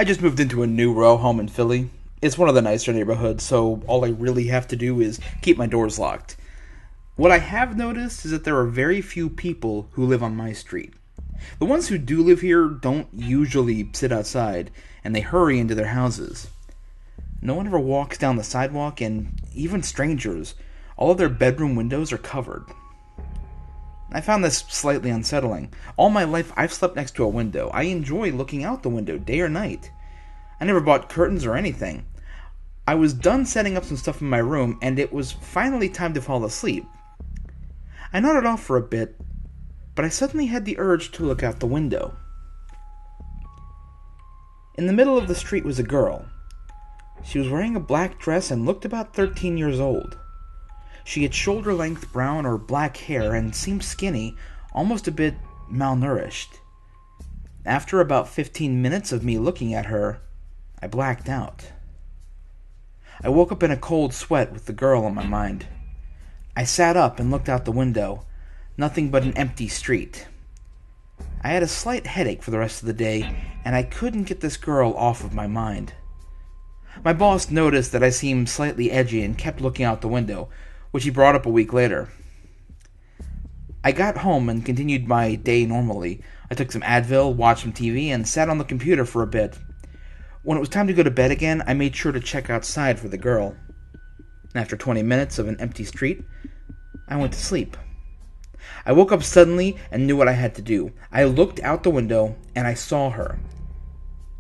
I just moved into a new row home in Philly. It's one of the nicer neighborhoods, so all I really have to do is keep my doors locked. What I have noticed is that there are very few people who live on my street. The ones who do live here don't usually sit outside, and they hurry into their houses. No one ever walks down the sidewalk, and even strangers, all of their bedroom windows are covered. I found this slightly unsettling. All my life, I've slept next to a window. I enjoy looking out the window, day or night. I never bought curtains or anything. I was done setting up some stuff in my room, and it was finally time to fall asleep. I nodded off for a bit, but I suddenly had the urge to look out the window. In the middle of the street was a girl. She was wearing a black dress and looked about 13 years old. She had shoulder-length brown or black hair and seemed skinny, almost a bit malnourished. After about 15 minutes of me looking at her, I blacked out. I woke up in a cold sweat with the girl on my mind. I sat up and looked out the window. Nothing but an empty street. I had a slight headache for the rest of the day, and I couldn't get this girl off of my mind. My boss noticed that I seemed slightly edgy and kept looking out the window, which he brought up a week later. I got home and continued my day normally. I took some Advil, watched some TV, and sat on the computer for a bit. When it was time to go to bed again, I made sure to check outside for the girl. After 20 minutes of an empty street, I went to sleep. I woke up suddenly and knew what I had to do. I looked out the window and I saw her.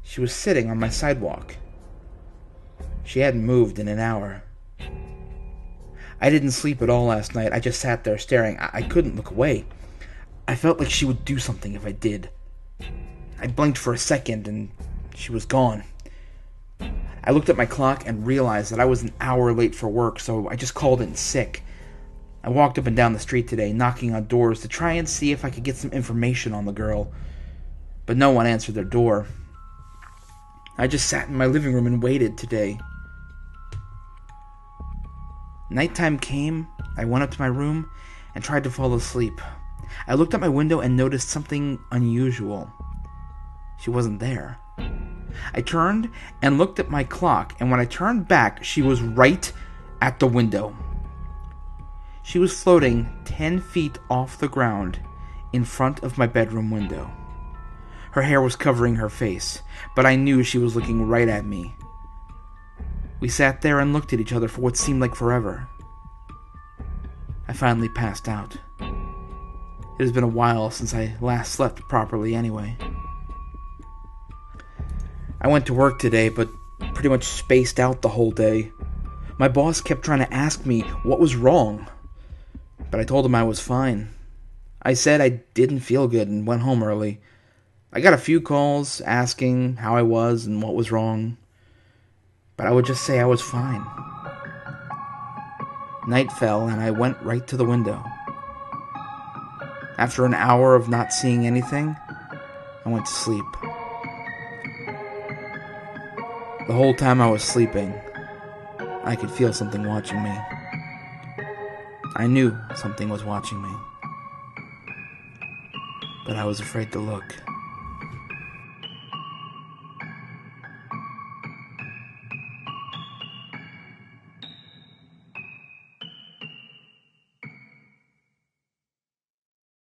She was sitting on my sidewalk. She hadn't moved in an hour. I didn't sleep at all last night. I just sat there staring. I couldn't look away. I felt like she would do something if I did. I blinked for a second and she was gone. I looked at my clock and realized that I was an hour late for work, so I just called in sick. I walked up and down the street today, knocking on doors to try and see if I could get some information on the girl. But no one answered their door. I just sat in my living room and waited today. Nighttime came, I went up to my room and tried to fall asleep. I looked out my window and noticed something unusual. She wasn't there. I turned and looked at my clock, and when I turned back, she was right at the window. She was floating 10 feet off the ground in front of my bedroom window. Her hair was covering her face, but I knew she was looking right at me. We sat there and looked at each other for what seemed like forever. I finally passed out. It has been a while since I last slept properly anyway. I went to work today, but pretty much spaced out the whole day. My boss kept trying to ask me what was wrong, but I told him I was fine. I said I didn't feel good and went home early. I got a few calls asking how I was and what was wrong, but I would just say I was fine. Night fell and I went right to the window. After an hour of not seeing anything, I went to sleep. The whole time I was sleeping, I could feel something watching me. I knew something was watching me, but I was afraid to look.